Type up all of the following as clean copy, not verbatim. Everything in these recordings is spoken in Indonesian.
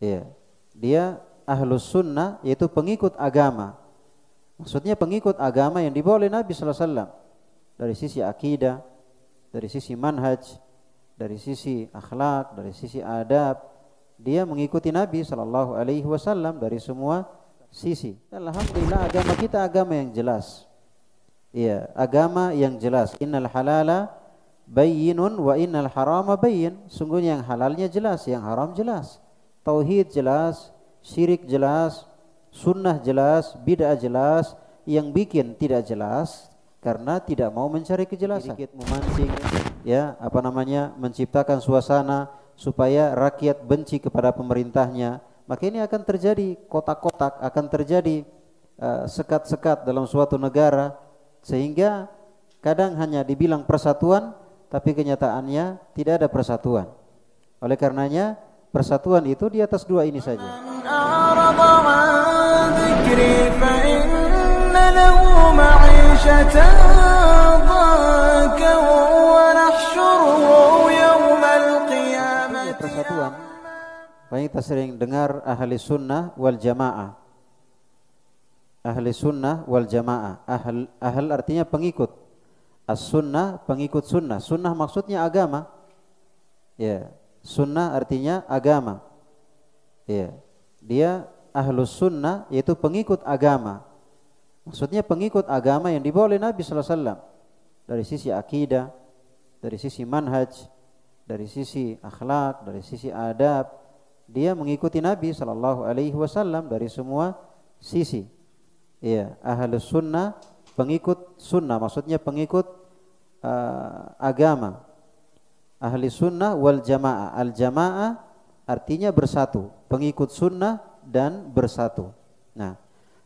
Ya, dia ahlus sunnah yaitu pengikut agama. Maksudnya pengikut agama yang dibawa oleh Nabi sallallahu alaihi wasallam dari sisi akidah, dari sisi manhaj, dari sisi akhlak, dari sisi adab. Dia mengikuti Nabi sallallahu alaihi wasallam dari semua sisi. Alhamdulillah agama kita agama yang jelas. Iya, agama yang jelas. Innal halala bayyinun wa innal harama bayyin. Sungguhnya yang halalnya jelas, yang haram jelas. Tauhid jelas, syirik jelas, sunnah jelas, bid'ah jelas. Yang bikin tidak jelas karena tidak mau mencari kejelasan. Sedikit memancing, ya, menciptakan suasana supaya rakyat benci kepada pemerintahnya. Maka ini akan terjadi kotak-kotak, akan terjadi sekat-sekat dalam suatu negara, sehingga kadang hanya dibilang persatuan, tapi kenyataannya tidak ada persatuan. Oleh karenanya persatuan itu di atas dua ini saja. Persatuan, banyak kita sering dengar ahli sunnah wal jamaah. Ahli sunnah wal jamaah. Ahl artinya pengikut. As-sunnah pengikut sunnah. Sunnah maksudnya agama. Ya, sunnah artinya agama. Ya, dia ahlus sunnah yaitu pengikut agama. Maksudnya pengikut agama yang dibawa oleh Nabi sallallahu alaihi wasallam dari sisi akidah, dari sisi manhaj, dari sisi akhlak, dari sisi adab. Dia mengikuti Nabi sallallahu alaihi wasallam dari semua sisi. Iya, ahlus sunnah pengikut sunnah, maksudnya pengikut agama. Ahli sunnah wal jamaah. Al jamaah artinya bersatu, pengikut sunnah dan bersatu. Nah,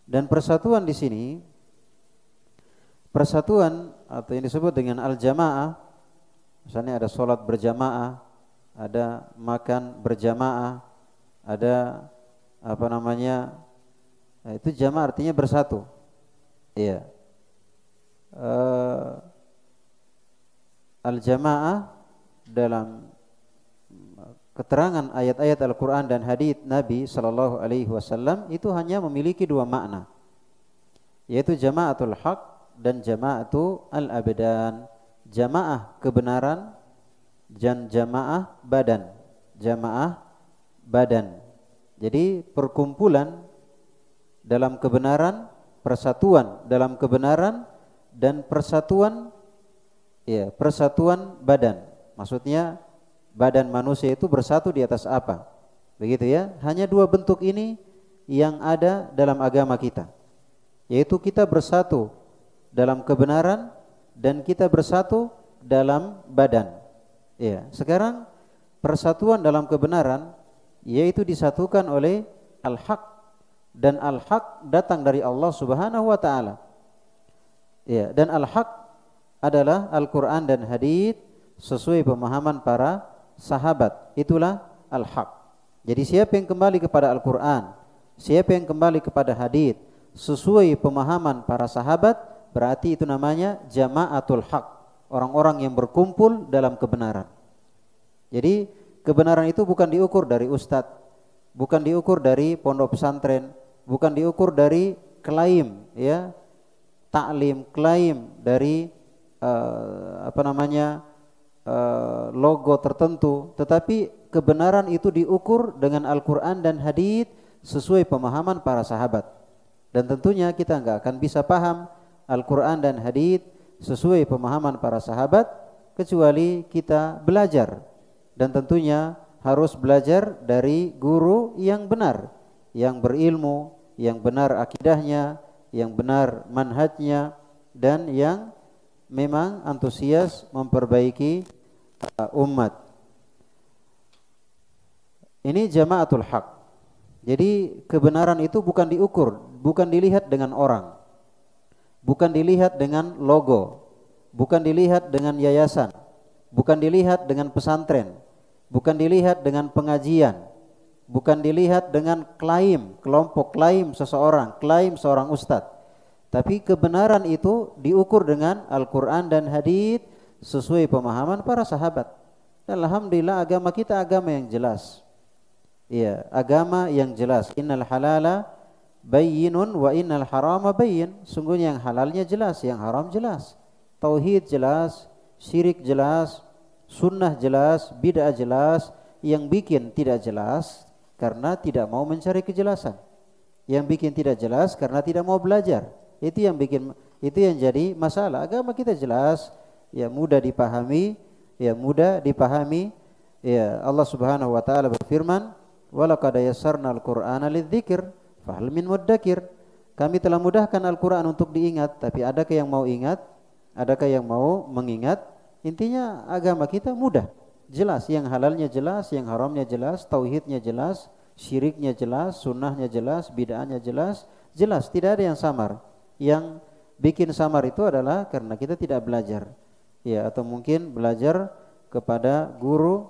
dan persatuan di sini, persatuan atau yang disebut dengan al jamaah, misalnya ada sholat berjamaah, ada makan berjamaah, ada itu jamaah artinya bersatu. Iya. Al jamaah dalam keterangan ayat-ayat Al-Quran dan hadits Nabi Sallallahu Alaihi Wasallam itu hanya memiliki dua makna, yaitu jamaatul haq dan jamaatul al-abadan. Jamaah kebenaran dan jamaah badan. Jamaah badan. Jadi perkumpulan dalam kebenaran, persatuan dalam kebenaran, dan persatuan, ya, persatuan badan. Maksudnya badan manusia itu bersatu di atas apa? Begitu ya. Hanya dua bentuk ini yang ada dalam agama kita, yaitu kita bersatu dalam kebenaran dan kita bersatu dalam badan. Ya, sekarang persatuan dalam kebenaran yaitu disatukan oleh al-haq, dan al-haq datang dari Allah Subhanahu wa taala. Ya, dan al-haq adalah Al-Qur'an dan hadits sesuai pemahaman para sahabat. Itulah al-haq. Jadi siapa yang kembali kepada Al-Qur'an, siapa yang kembali kepada hadits sesuai pemahaman para sahabat, berarti itu namanya jamaatul haq, orang-orang yang berkumpul dalam kebenaran. Jadi kebenaran itu bukan diukur dari ustadz, bukan diukur dari pondok pesantren, bukan diukur dari klaim, ya, taklim, klaim dari logo tertentu, tetapi kebenaran itu diukur dengan Al-Quran dan hadits sesuai pemahaman para sahabat. Dan tentunya kita nggak akan bisa paham Al-Quran dan hadits sesuai pemahaman para sahabat kecuali kita belajar, dan tentunya harus belajar dari guru yang benar, yang berilmu, yang benar akidahnya, yang benar manhajnya, dan yang memang antusias memperbaiki umat. Ini jamaatul haq. Jadi kebenaran itu bukan diukur, bukan dilihat dengan orang, bukan dilihat dengan logo, bukan dilihat dengan yayasan, bukan dilihat dengan pesantren, bukan dilihat dengan pengajian, bukan dilihat dengan klaim, kelompok klaim seseorang, klaim seorang ustadz. Tapi kebenaran itu diukur dengan Al-Quran dan hadits sesuai pemahaman para sahabat. Dan alhamdulillah agama kita agama yang jelas. Ya, agama yang jelas. Innal halala bayyinun wa innal harama bayyin. Sungguhnya yang halalnya jelas, yang haram jelas. Tauhid jelas, syirik jelas, sunnah jelas, bid'ah jelas. Yang bikin tidak jelas karena tidak mau mencari kejelasan. Yang bikin tidak jelas karena tidak mau belajar. Itu yang jadi masalah. Agama kita jelas, ya mudah dipahami, ya mudah dipahami. Ya Allah Subhanahu wa taala berfirman, "Walaqad yassarnal Qur'ana lidzikr, fahal min muddakir." Kami telah mudahkan Al-Qur'an untuk diingat, tapi adakah yang mau ingat? Adakah yang mau mengingat? Intinya agama kita mudah. Jelas, yang halalnya jelas, yang haramnya jelas, tauhidnya jelas, syiriknya jelas, sunnahnya jelas, bid'ahnya jelas, jelas, tidak ada yang samar. Yang bikin samar itu adalah karena kita tidak belajar, ya, atau mungkin belajar kepada guru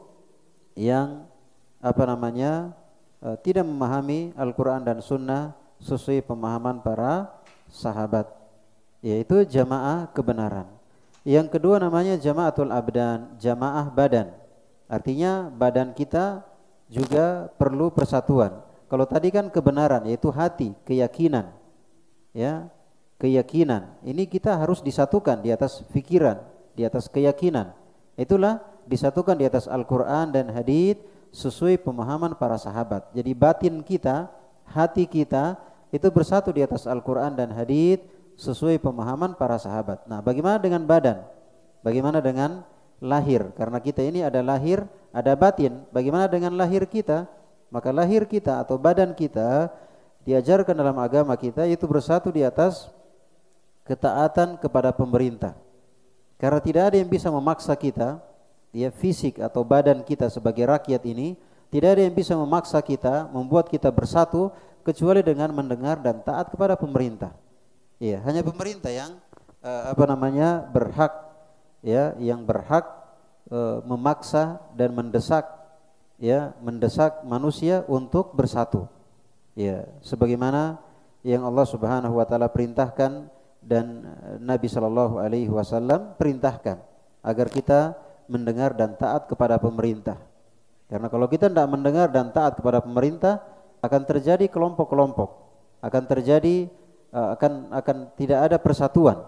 yang tidak memahami Al-Quran dan Sunnah sesuai pemahaman para sahabat, yaitu jamaah kebenaran. Yang kedua namanya jamaatul abdan, jamaah badan. Artinya badan kita juga perlu persatuan. Kalau tadi kan kebenaran, yaitu hati, keyakinan, ya, keyakinan. Ini kita harus disatukan di atas pikiran, di atas keyakinan. Itulah disatukan di atas Al-Quran dan hadits sesuai pemahaman para sahabat. Jadi batin kita, hati kita itu bersatu di atas Al-Quran dan hadits sesuai pemahaman para sahabat. Nah, bagaimana dengan badan? Bagaimana dengan lahir? Karena kita ini ada lahir, ada batin. Bagaimana dengan lahir kita? Maka lahir kita atau badan kita diajarkan dalam agama kita itu bersatu di atas ketaatan kepada pemerintah. Karena tidak ada yang bisa memaksa kita, ya, fisik atau badan kita sebagai rakyat ini, tidak ada yang bisa memaksa kita, membuat kita bersatu kecuali dengan mendengar dan taat kepada pemerintah. Ya, hanya pemerintah yang berhak, ya, yang berhak memaksa dan mendesak, ya, mendesak manusia untuk bersatu. Ya, sebagaimana yang Allah Subhanahu wa taala perintahkan dan Nabi sallallahu alaihi wasallam perintahkan agar kita mendengar dan taat kepada pemerintah. Karena kalau kita tidak mendengar dan taat kepada pemerintah, akan terjadi kelompok-kelompok, akan terjadi akan tidak ada persatuan.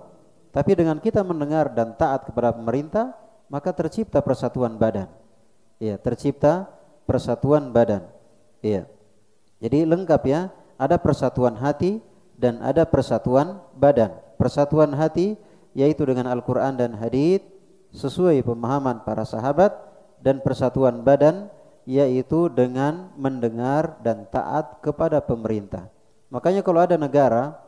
Tapi dengan kita mendengar dan taat kepada pemerintah, maka tercipta persatuan badan. Ya, tercipta persatuan badan. Ya. Jadi lengkap, ya, ada persatuan hati dan ada persatuan badan. Persatuan hati yaitu dengan Al-Quran dan hadits sesuai pemahaman para sahabat, dan persatuan badan yaitu dengan mendengar dan taat kepada pemerintah. Makanya kalau ada negara,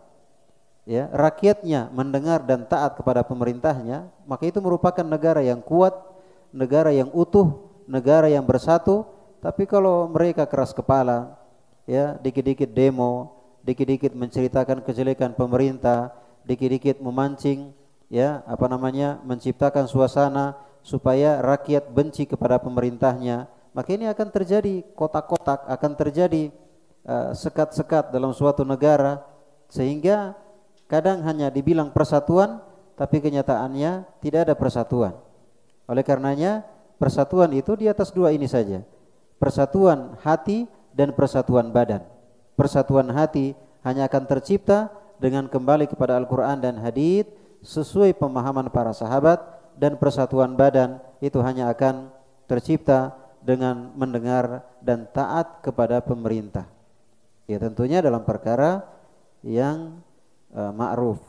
ya, rakyatnya mendengar dan taat kepada pemerintahnya, maka itu merupakan negara yang kuat, negara yang utuh, negara yang bersatu. Tapi kalau mereka keras kepala, ya, dikit-dikit demo, dikit-dikit menceritakan kejelekan pemerintah, dikit-dikit memancing, ya, menciptakan suasana supaya rakyat benci kepada pemerintahnya, maka ini akan terjadi kotak-kotak, akan terjadi sekat-sekat dalam suatu negara, sehingga kadang hanya dibilang persatuan, tapi kenyataannya tidak ada persatuan. Oleh karenanya, persatuan itu di atas dua ini saja, persatuan hati dan persatuan badan. Persatuan hati hanya akan tercipta dengan kembali kepada Al-Quran dan hadits sesuai pemahaman para sahabat, dan persatuan badan itu hanya akan tercipta dengan mendengar dan taat kepada pemerintah. Ya, tentunya dalam perkara yang ma'ruf.